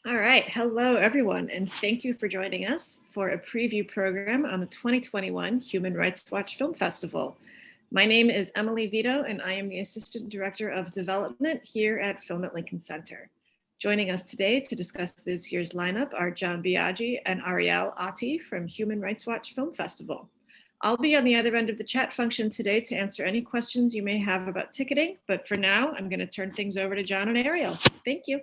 All right. Hello, everyone, and thank you for joining us for a preview program on the 2021 Human Rights Watch Film Festival. My name is Emily Vito, and I am the Assistant Director of Development here at Film at Lincoln Center. Joining us today to discuss this year's lineup are John Biaggi and Ariel Ati from Human Rights Watch Film Festival. I'll be on the other end of the chat function today to answer any questions you may have about ticketing, but for now, I'm going to turn things over to John and Ariel. Thank you.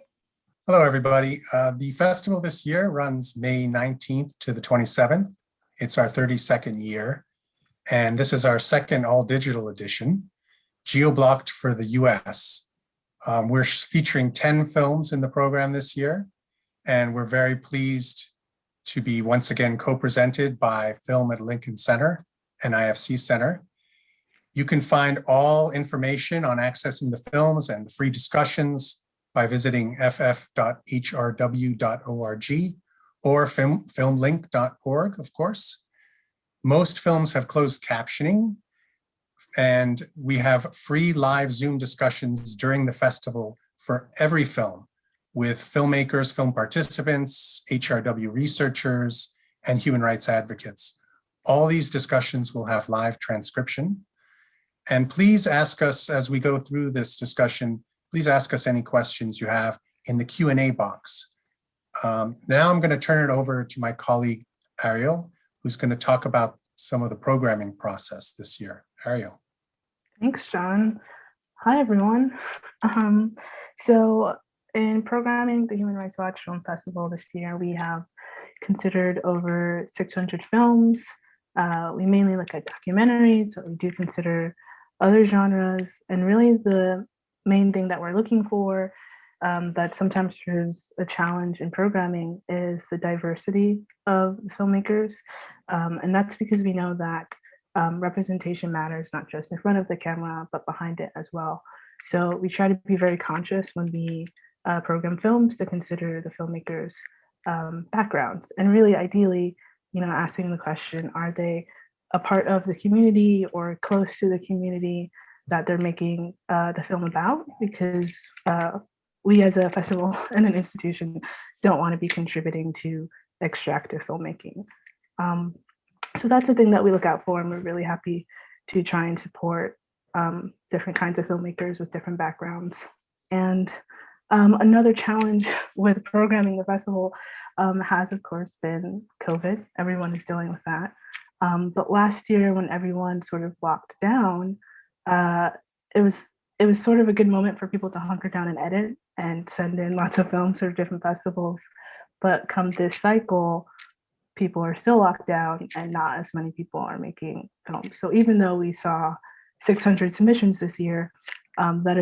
Hello, everybody. The festival this year runs May 19th to the 27th. It's our 32nd year, and this is our second all-digital edition, geo-blocked for the US. We're featuring 10 films in the program this year, and we're very pleased to be once again co-presented by Film at Lincoln Center and IFC Center. You can find all information on accessing the films and the free discussions by visiting ff.hrw.org or filmlink.org, of course. Most films have closed captioning, and we have free live Zoom discussions during the festival for every film with filmmakers, film participants, HRW researchers, and human rights advocates. All these discussions will have live transcription. And please ask us as we go through this discussion, please ask us any questions you have in the Q&A box. Now I'm going to turn it over to my colleague, Ariel, who's going to talk about some of the programming process this year. Ariel. Thanks, John. Hi, everyone. So in programming the Human Rights Watch Film Festival this year, we have considered over 600 films. We mainly look at documentaries, but we do consider other genres, and really the main thing that we're looking for that sometimes proves a challenge in programming is the diversity of the filmmakers. And that's because we know that representation matters, not just in front of the camera, but behind it as well. So we try to be very conscious when we program films to consider the filmmakers' backgrounds. And really, ideally, asking the question, are they a part of the community or close to the community that they're making the film about? Because we as a festival and an institution don't want to be contributing to extractive filmmaking. So that's the thing that we look out for, and we're really happy to try and support different kinds of filmmakers with different backgrounds. And another challenge with programming the festival has, of course, been COVID. Everyone is dealing with that. But last year, when everyone sort of locked down, it was sort of a good moment for people to hunker down and edit and send in lots of films for different festivals. But come this cycle, people are still locked down and not as many people are making films. So even though we saw 600 submissions this year, that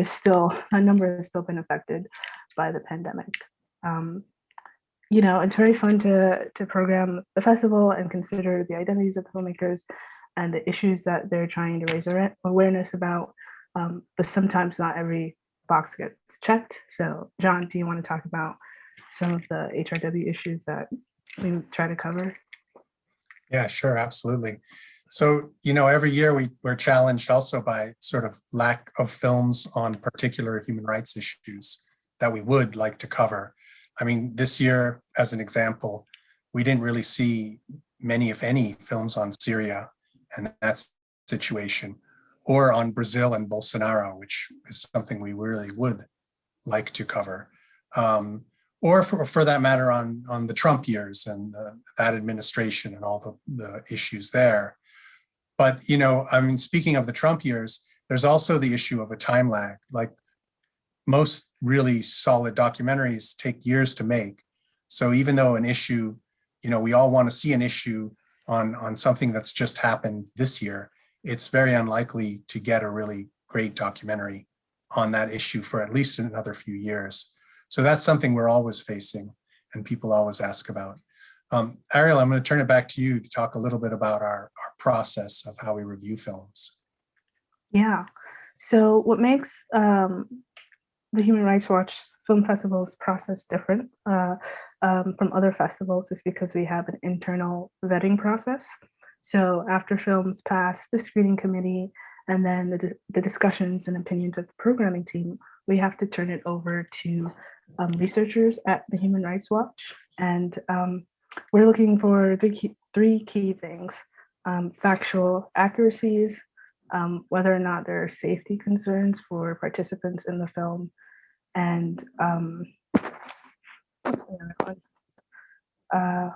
number has still been affected by the pandemic. It's very fun to program the festival and consider the identities of the filmmakers and the issues that they're trying to raise awareness about, but sometimes not every box gets checked. So John, do you want to talk about some of the HRW issues that we try to cover? Yeah, sure, absolutely. So, every year we're challenged also by sort of lack of films on particular human rights issues that we would like to cover. I mean, this year, as an example, we didn't really see many, if any, films on Syria and that situation, or on Brazil and Bolsonaro, which is something we really would like to cover. Or for that matter, on the Trump years and that administration and all the issues there. But, speaking of the Trump years, there's also the issue of a time lag. Like most really solid documentaries take years to make. So even though an issue, we all want to see an issue on something that's just happened this year, it's very unlikely to get a really great documentary on that issue for at least another few years. So that's something we're always facing and people always ask about. Ariel, I'm going to turn it back to you to talk a little bit about our process of how we review films. Yeah, so what makes the Human Rights Watch Film Festival's process different from other festivals is because we have an internal vetting process. So after films pass the screening committee And then the discussions and opinions of the programming team, we have to turn it over to researchers at the Human Rights Watch. And we're looking for three key things: factual accuracies, whether or not there are safety concerns for participants in the film, and what's the other one?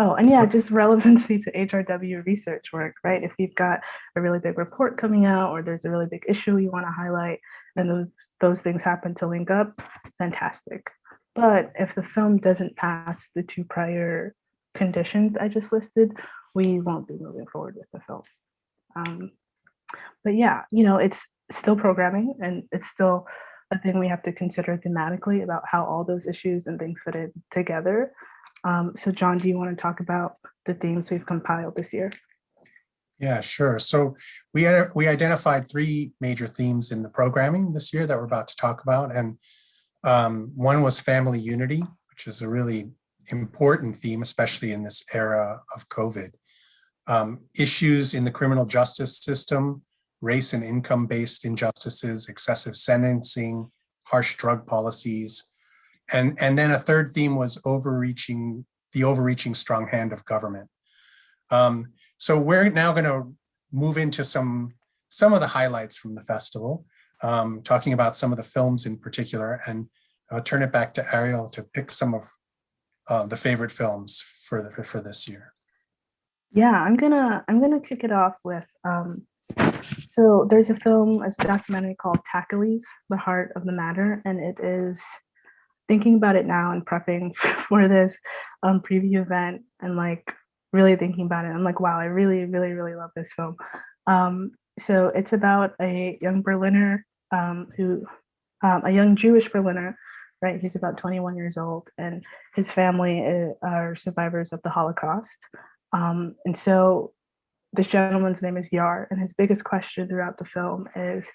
Oh, and yeah, just relevancy to HRW research work, right? If you've got a really big report coming out, or there's a really big issue you want to highlight, and those things happen to link up, fantastic. But if the film doesn't pass the two prior conditions I just listed, we won't be moving forward with the film. But yeah, it's still programming, and it's still a thing we have to consider thematically about how all those issues and things fit in together. So John, do you want to talk about the themes we've compiled this year? Yeah, sure. So we identified three major themes in the programming this year that we're about to talk about. And one was family unity, which is a really important theme, especially in this era of COVID. Issues in the criminal justice system, race and income-based injustices, excessive sentencing, harsh drug policies. And then a third theme was the overreaching strong hand of government. So we're now going to move into some of the highlights from the festival, talking about some of the films in particular, and I'll turn it back to Ariel to pick some of the favorite films for this year. Yeah, I'm gonna kick it off with so there's a film, a documentary called Tackleys, The Heart of the Matter, and it is, thinking about it now and prepping for this preview event, and like really thinking about it, I'm like, wow, I really, really, really love this film. So it's about a young Berliner a young Jewish Berliner, right? He's about 21 years old, and his family are survivors of the Holocaust. And so this gentleman's name is Yar, and his biggest question throughout the film is,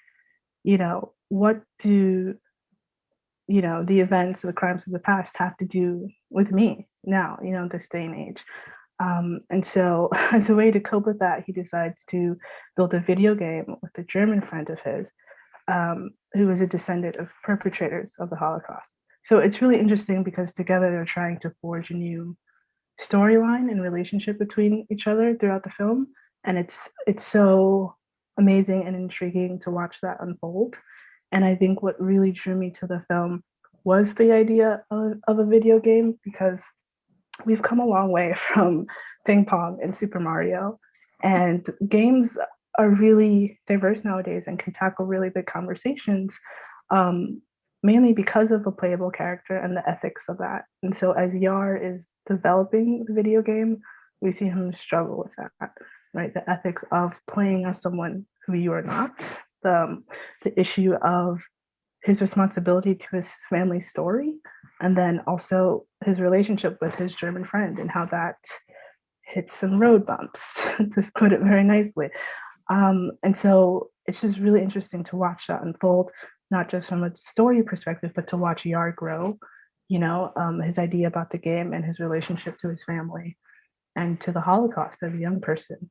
what do the events, the crimes of the past have to do with me now, this day and age. And so as a way to cope with that, he decides to build a video game with a German friend of his, who is a descendant of perpetrators of the Holocaust. So it's really interesting because together they're trying to forge a new storyline and relationship between each other throughout the film. And it's so amazing and intriguing to watch that unfold. And I think what really drew me to the film was the idea of a video game, because we've come a long way from ping pong and Super Mario. And games are really diverse nowadays and can tackle really big conversations, mainly because of a playable character and the ethics of that. And so as Yar is developing the video game, we see him struggle with that, right? The ethics of playing as someone who you are not, the issue of his responsibility to his family story, and then also his relationship with his German friend and how that hits some road bumps, to put it very nicely. And so it's just really interesting to watch that unfold, not just from a story perspective, but to watch Yar grow, his idea about the game and his relationship to his family and to the Holocaust as a young person.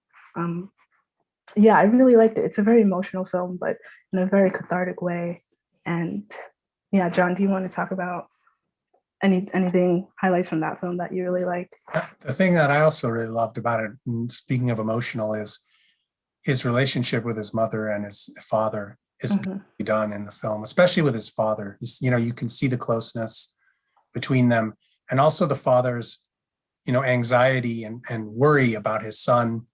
Yeah, I really liked it. It's a very emotional film, but in a very cathartic way. And yeah, John, do you want to talk about anything highlights from that film that you really liked? The thing that I also really loved about it, speaking of emotional, is his relationship with his mother and his father is done in the film, especially with his father. You can see the closeness between them, and also the father's, anxiety and worry about his son,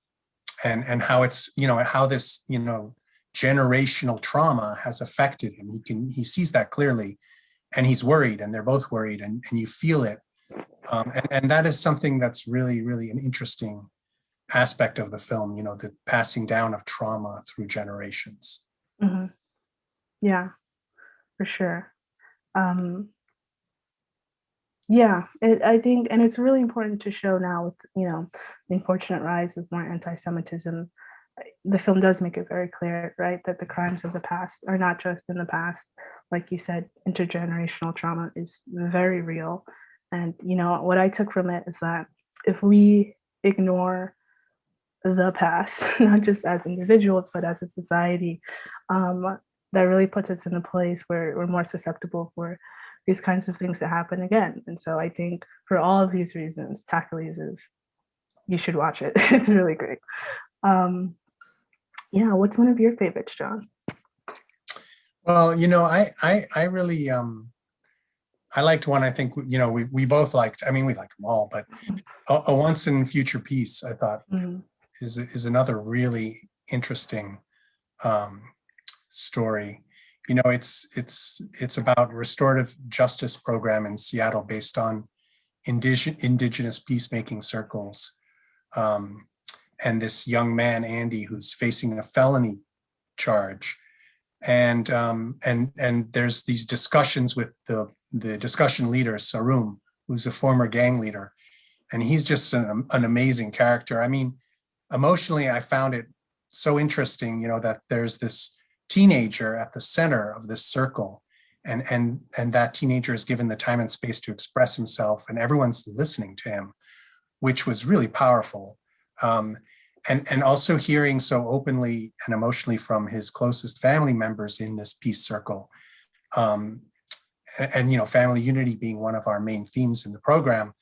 and how it's, how this, generational trauma has affected him. He sees that clearly, and he's worried, and they're both worried, and you feel it. And that is something that's really, really an interesting aspect of the film, the passing down of trauma through generations. Mm-hmm. Yeah, for sure. Yeah, I think, and it's really important to show now with, the unfortunate rise of more anti-Semitism. The film does make it very clear, right, that the crimes of the past are not just in the past. Like you said, intergenerational trauma is very real. And, what I took from it is that if we ignore the past, not just as individuals, but as a society, that really puts us in a place where we're more susceptible for these kinds of things to happen again. And so I think for all of these reasons, Hercules is, you should watch it. It's really great. Yeah, what's one of your favorites, John? Well, I really I liked one. I think we both liked. I mean, we like them all, but a Once in Future Peace, I thought, Mhm. is another really interesting story. It's about restorative justice program in Seattle based on indigenous peacemaking circles, and this young man Andy who's facing a felony charge, and there's these discussions with the discussion leader Sarum, who's a former gang leader, and he's just an amazing character. I mean, emotionally, I found it so interesting, that there's this teenager at the center of this circle, and that teenager is given the time and space to express himself, and everyone's listening to him, which was really powerful. And also hearing so openly and emotionally from his closest family members in this peace circle. And family unity being one of our main themes in the program.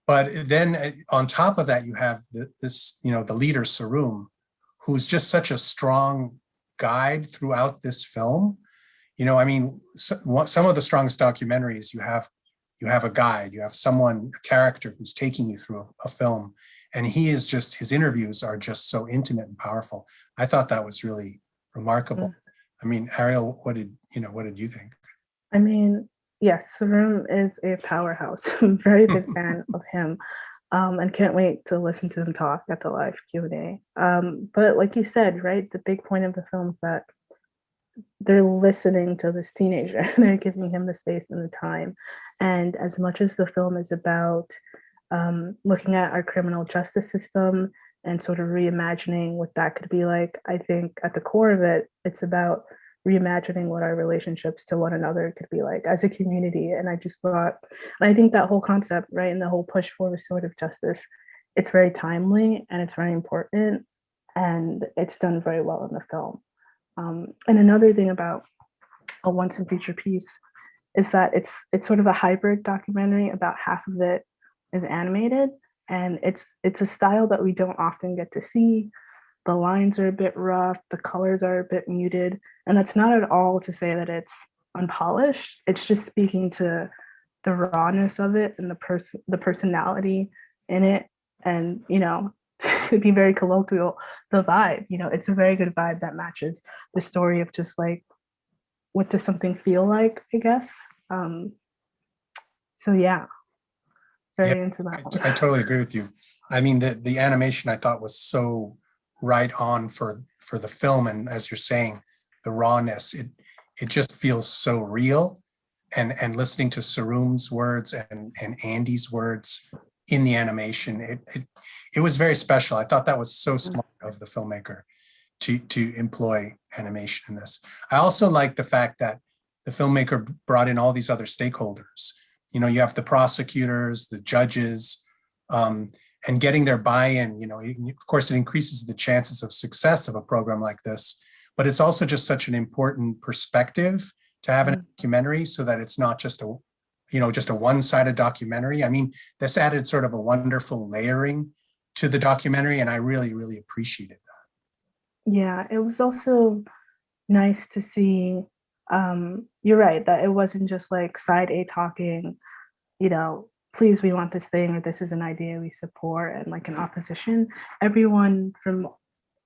But then on top of that, you have the leader, Sarum, who's just such a strong guide throughout this film. I mean, some of the strongest documentaries, you have a guide, you have someone, a character who's taking you through a film. And his interviews are just so intimate and powerful. I thought that was really remarkable. I mean, Ariel, what did you think? I mean, yes, Sarum is a powerhouse. I'm a very big fan of him, and can't wait to listen to him talk at the live Q&A. But like you said, right, the big point of the film is that they're listening to this teenager. They're giving him the space and the time. And as much as the film is about looking at our criminal justice system and sort of reimagining what that could be like, I think at the core of it, it's about reimagining what our relationships to one another could be like as a community. And I think that whole concept, right, and the whole push for restorative justice, it's very timely and it's very important, and it's done very well in the film. And another thing about A Once in Future Peace is that it's sort of a hybrid documentary. About half of it is animated, and it's a style that we don't often get to see. The lines are a bit rough, the colors are a bit muted, and that's not at all to say that it's unpolished. It's just speaking to the rawness of it and the personality in it, and to be very colloquial, the vibe. It's a very good vibe that matches the story of just like, what does something feel like, I guess. So yeah, very into that one. I totally agree with you. I mean, the animation I thought was so right on for the film, and as you're saying, the rawness, it just feels so real. And listening to Sarum's words and Andy's words in the animation, it was very special. I thought that was so smart of the filmmaker to employ animation in this. I also like the fact that the filmmaker brought in all these other stakeholders. You have the prosecutors, the judges, and getting their buy-in. Of course, it increases the chances of success of a program like this, but it's also just such an important perspective to have in a documentary, so that it's not just a one-sided documentary. I mean, this added sort of a wonderful layering to the documentary, and I really, really appreciated that. Yeah, it was also nice to see, you're right, that it wasn't just like side A talking, please, we want this thing, or this is an idea we support, and like an opposition. Everyone from,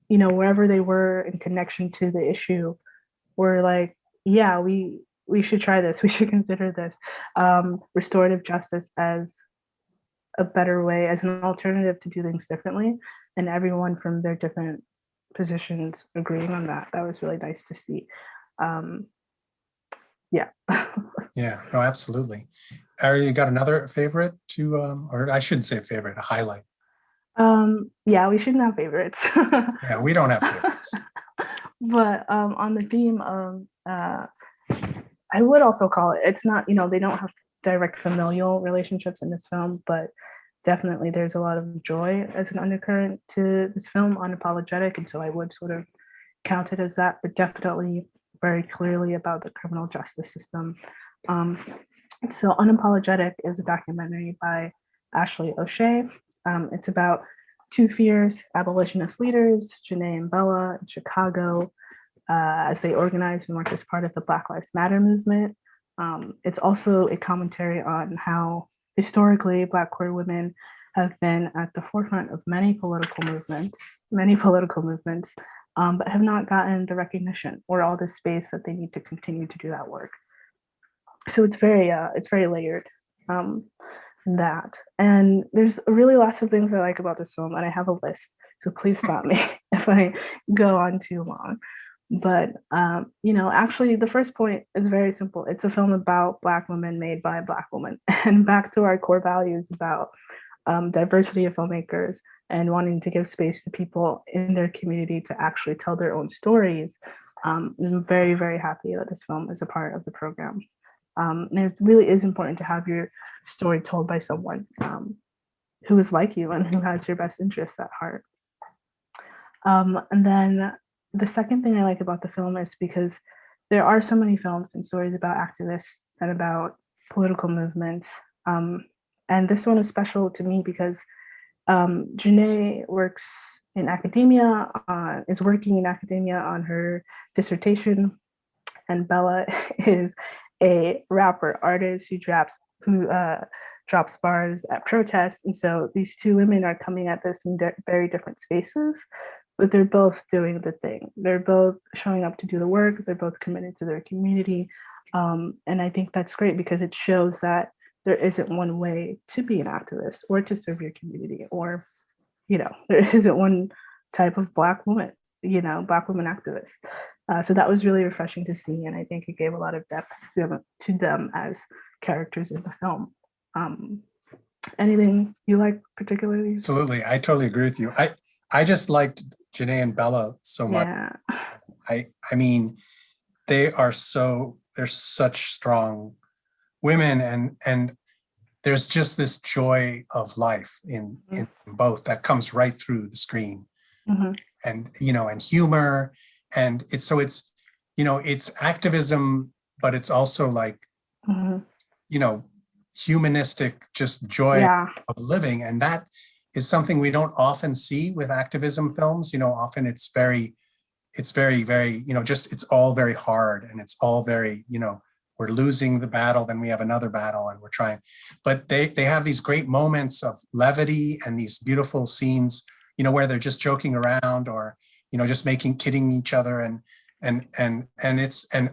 wherever they were in connection to the issue were like, yeah, we should try this. We should consider this. Restorative justice as a better way, as an alternative to do things differently. And everyone from their different positions agreeing on that. That was really nice to see. Yeah. Yeah, no, absolutely. Ari, you got another favorite or I shouldn't say favorite, a highlight. Yeah, we shouldn't have favorites. Yeah, we don't have favorites. But on the theme of, I would also call it's not, they don't have direct familial relationships in this film, but definitely there's a lot of joy as an undercurrent to this film, Unapologetic, and so I would sort of count it as that, but definitely very clearly about the criminal justice system. Um, so Unapologetic is a documentary by Ashley O'Shea. It's about two fierce abolitionist leaders, Janae and Bella, in Chicago, as they organize and work as part of the Black Lives Matter movement. It's also a commentary on how historically Black queer women have been at the forefront of many political movements, but have not gotten the recognition or all the space that they need to continue to do that work. So it's very layered. That. And there's really lots of things I like about this film, and I have a list. So please stop me if I go on too long. But actually, the first point is very simple. It's a film about Black women made by a Black woman, and back to our core values about diversity of filmmakers and wanting to give space to people in their community to actually tell their own stories. I'm very, very happy that this film is a part of the program. And it really is important to have your story told by someone who is like you and who has your best interests at heart. And then the second thing I like about the film is because there are so many films and stories about activists and about political movements. And this one is special to me because Janae works in academia, is working in academia on her dissertation, and Bella is a rapper artist who drops bars at protests. And so these two women are coming at this in very different spaces, but they're both doing the thing. They're both showing up to do the work. They're both committed to their community. And I think that's great because it shows that there isn't one way to be an activist or to serve your community, or, there isn't one type of Black woman, Black woman activist. So that was really refreshing to see, and I think it gave a lot of depth to them as characters in the film. Anything you like particularly? Absolutely, I totally agree with you. I just liked Janae and Bella so much. Yeah. I mean, they're such strong women, and there's just this joy of life in both that comes right through the screen. Mm-hmm. And humor, and it's activism, but it's also like humanistic, just joy of living, and that is something we don't often see with activism films. Often it's very, very, it's all very hard, and it's all very, we're losing the battle, then we have another battle, and we're trying. But they have these great moments of levity and these beautiful scenes, where they're just joking around, or just kidding each other,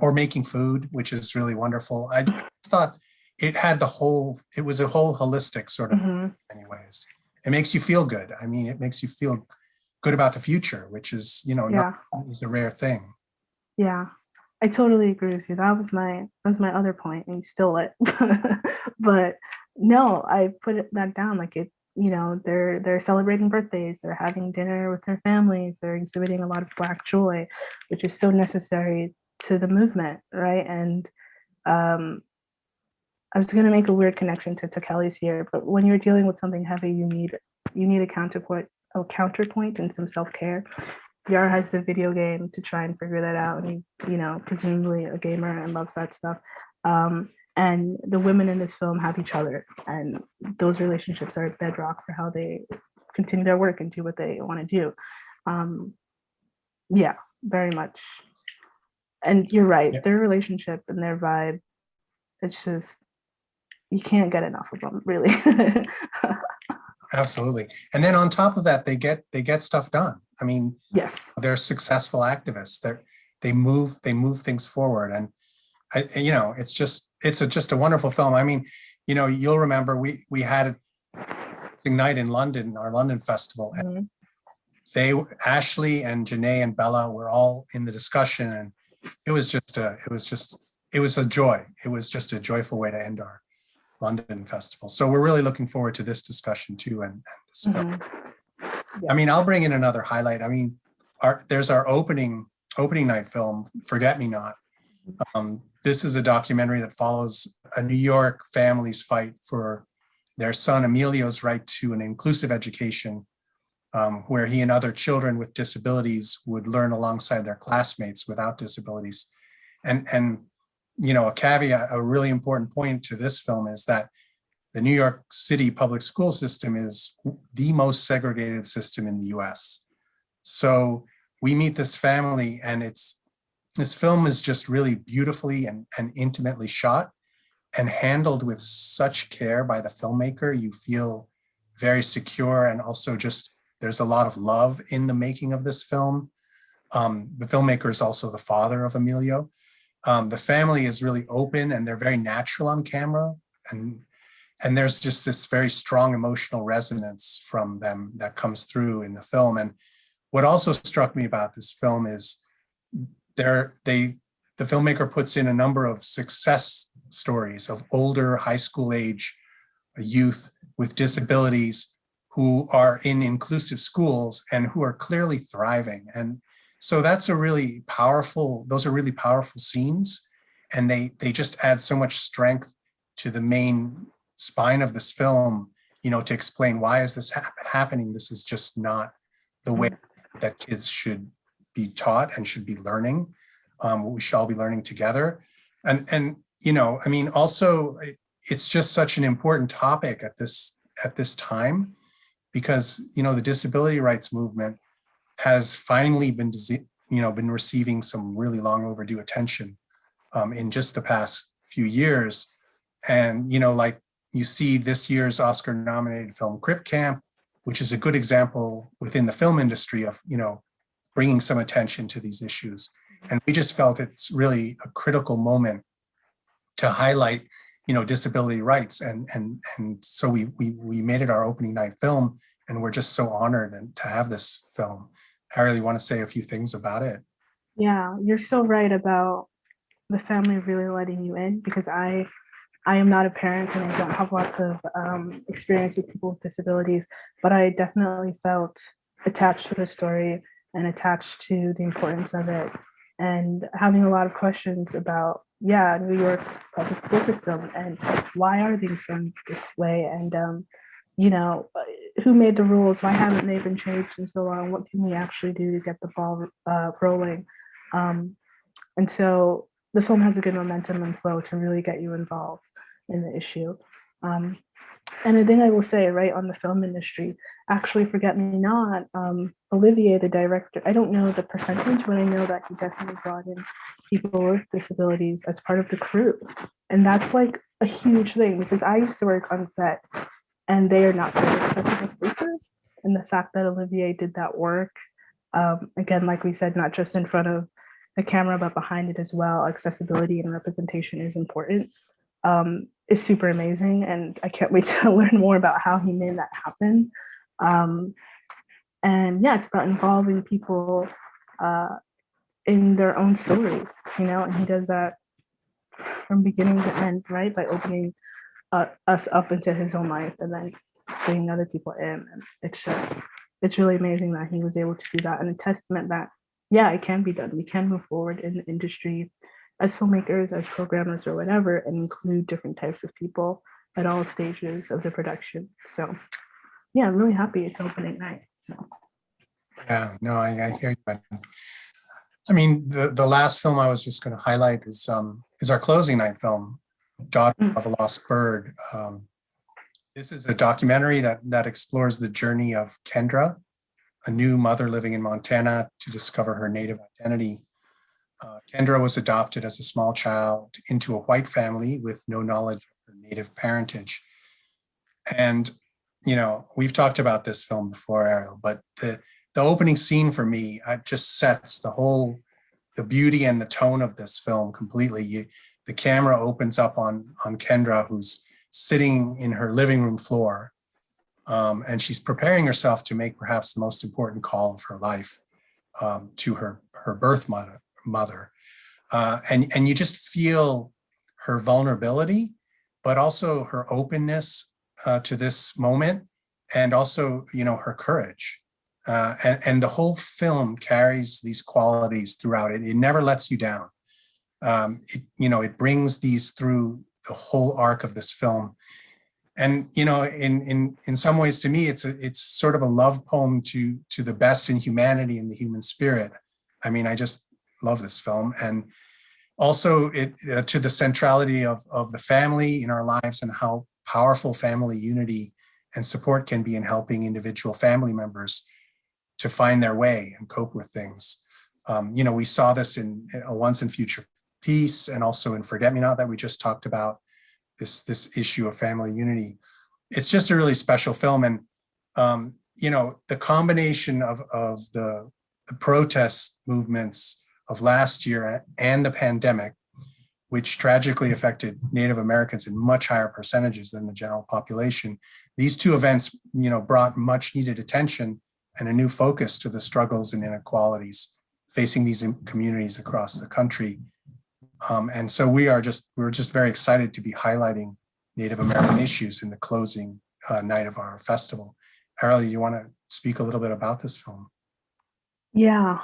or making food, which is really wonderful. I thought it was a whole holistic sort of in many ways. It makes you feel good. I mean, it makes you feel good about the future, which is, is a rare thing. Yeah, I totally agree with you. That was my other point, and you stole it. But no, I put that down. Like it, they're celebrating birthdays, they're having dinner with their families, they're exhibiting a lot of Black joy, which is so necessary to the movement, right? And I was going to make a weird connection to Kelly's here, but when you're dealing with something heavy, you need a counterpoint and some self-care. Yara has the video game to try and figure that out, and he's presumably a gamer and loves that stuff. And the women in this film have each other, and those relationships are a bedrock for how they continue their work and do what they want to do. Yeah, very much. And you're right, their relationship and their vibe, it's just, you can't get enough of them, really. Absolutely. And then on top of that, they get stuff done. I mean, yes, they're successful activists. They move things forward, and it's just a wonderful film. I mean, you'll remember we had a night in London, our London festival, and Ashley and Janae and Bella were all in the discussion, and it was a joy. It was just a joyful way to end our London festival. So we're really looking forward to this discussion too, and this film. I mean, I'll bring in another highlight. I mean, there's our opening night film, Forget Me Not. This is a documentary that follows a New York family's fight for their son Emilio's right to an inclusive education, where he and other children with disabilities would learn alongside their classmates without disabilities. And a caveat, a really important point to this film is that the New York City public school system is the most segregated system in the US. So we meet this family, and this film is just really beautifully and intimately shot and handled with such care by the filmmaker. You feel very secure, and also just there's a lot of love in the making of this film. The filmmaker is also the father of Emilio. The family is really open, and they're very natural on camera, and there's just this very strong emotional resonance from them that comes through in the film. And what also struck me about this film is the filmmaker puts in a number of success stories of older high school age youth with disabilities who are in inclusive schools and who are clearly thriving. And so those are really powerful scenes, and they just add so much strength to the main spine of this film, to explain, why is this happening? This is just not the way that kids should be taught and should be learning. We should all be learning together. And also it's just such an important topic at this time, because, the disability rights movement has finally been receiving some really long overdue attention in just the past few years. And, like you see this year's Oscar nominated film Crip Camp, which is a good example within the film industry of, bringing some attention to these issues. And we just felt it's really a critical moment to highlight, disability rights. And so we made it our opening night film, and we're just so honored to have this film. Ariel, you want to say a few things about it? Yeah, you're so right about the family really letting you in, because I am not a parent and I don't have lots of experience with people with disabilities, but I definitely felt attached to the story and attached to the importance of it, and having a lot of questions about, New York's public school system and why are things done this way, and who made the rules, why haven't they been changed in so long, what can we actually do to get the ball rolling. And so the film has a good momentum and flow to really get you involved in the issue. And the thing I will say, right, on the film industry, actually, Forget Me Not, Olivier, the director, I don't know the percentage, but I know that he definitely brought in people with disabilities as part of the crew. And that's like a huge thing, because I used to work on set and they are not very accessible spaces. And the fact that Olivier did that work, again, like we said, not just in front of the camera, but behind it as well, accessibility and representation is important, is super amazing. And I can't wait to learn more about how he made that happen. And yeah, it's about involving people in their own stories, and he does that from beginning to end, right? By opening us up into his own life and then bringing other people in. And it's really amazing that he was able to do that, and a testament that, it can be done. We can move forward in the industry as filmmakers, as programmers, or whatever, and include different types of people at all stages of the production. So I'm really happy it's opening night. So Yeah, no, I hear you. I mean, the last film I was just going to highlight is our closing night film, Daughter of a Lost Bird. This is a documentary that explores the journey of Kendra, a new mother living in Montana, to discover her Native identity. Kendra was adopted as a small child into a white family with no knowledge of her Native parentage. And, we've talked about this film before, Ariel, but the opening scene for me just sets the beauty and the tone of this film completely. The camera opens up on Kendra, who's sitting in her living room floor, and she's preparing herself to make perhaps the most important call of her life, to her birth mother. And you just feel her vulnerability, but also her openness to this moment, and also, her courage. And the whole film carries these qualities throughout it. It never lets you down. It brings these through the whole arc of this film. And in some ways, to me, it's sort of a love poem to the best in humanity and the human spirit. I mean, I just love this film, and also it to the centrality of the family in our lives and how powerful family unity and support can be in helping individual family members to find their way and cope with things. We saw this in A Once and Future Peace, and also in Forget Me Not that we just talked about, this issue of family unity. It's just a really special film. And, the combination of the protest movements of last year and the pandemic, which tragically affected Native Americans in much higher percentages than the general population. These two events, brought much needed attention and a new focus to the struggles and inequalities facing these communities across the country. And so we're just very excited to be highlighting Native American issues in the closing night of our festival. Ariel, you want to speak a little bit about this film? Yeah,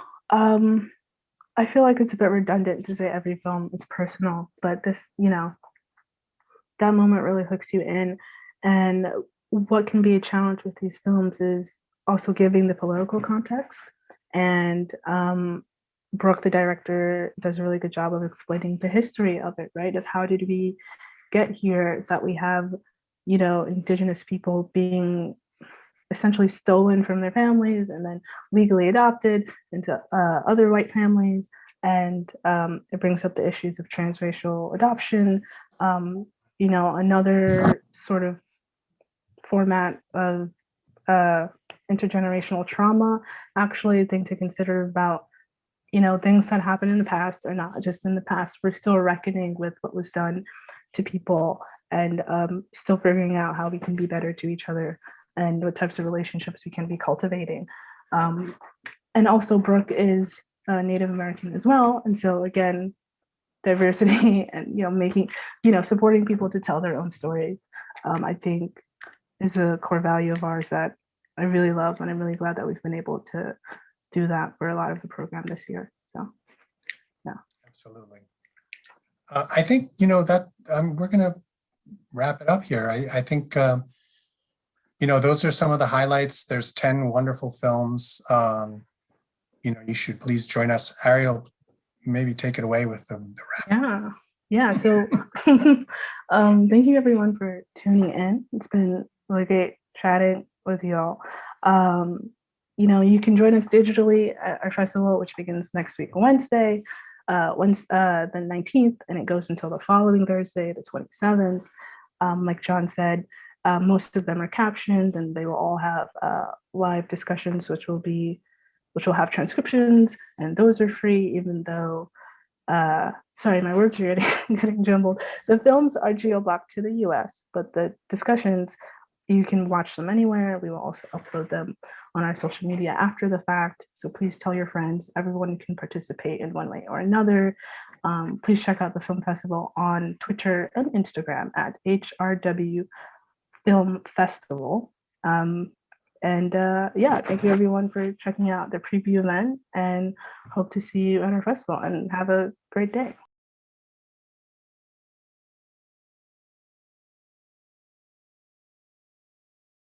I feel like it's a bit redundant to say every film is personal, but this, that moment really hooks you in. And what can be a challenge with these films is also giving the political context. And Brooke, the director, does a really good job of explaining the history of it, right? Of how did we get here, that we have, Indigenous people being essentially stolen from their families and then legally adopted into other white families. And it brings up the issues of transracial adoption, another sort of format of intergenerational trauma, actually a thing to consider about, things that happened in the past are not just in the past. We're still reckoning with what was done to people and still figuring out how we can be better to each other and what types of relationships we can be cultivating. And also Brooke is Native American as well. And so again, diversity and, making, supporting people to tell their own stories, I think is a core value of ours that I really love. And I'm really glad that we've been able to do that for a lot of the program this year. So, yeah. Absolutely. I think, that we're going to wrap it up here. I think, those are some of the highlights. There's 10 wonderful films. You should please join us. Ariel, maybe take it away with the wrap. Yeah. So thank you everyone for tuning in. It's been really great chatting with y'all. You can join us digitally at our festival, which begins next week, Wednesday, the 19th, and it goes until the following Thursday, the 27th. Like John said, most of them are captioned, and they will all have live discussions, which will have transcriptions, and those are free, even though, sorry, my words are getting jumbled. The films are geo-blocked to the US, but the discussions, you can watch them anywhere. We will also upload them on our social media after the fact. So please tell your friends. Everyone can participate in one way or another. Please check out the film festival on Twitter and Instagram at HRW Film Festival. Thank you everyone for checking out the preview event, and hope to see you at our festival, and have a great day.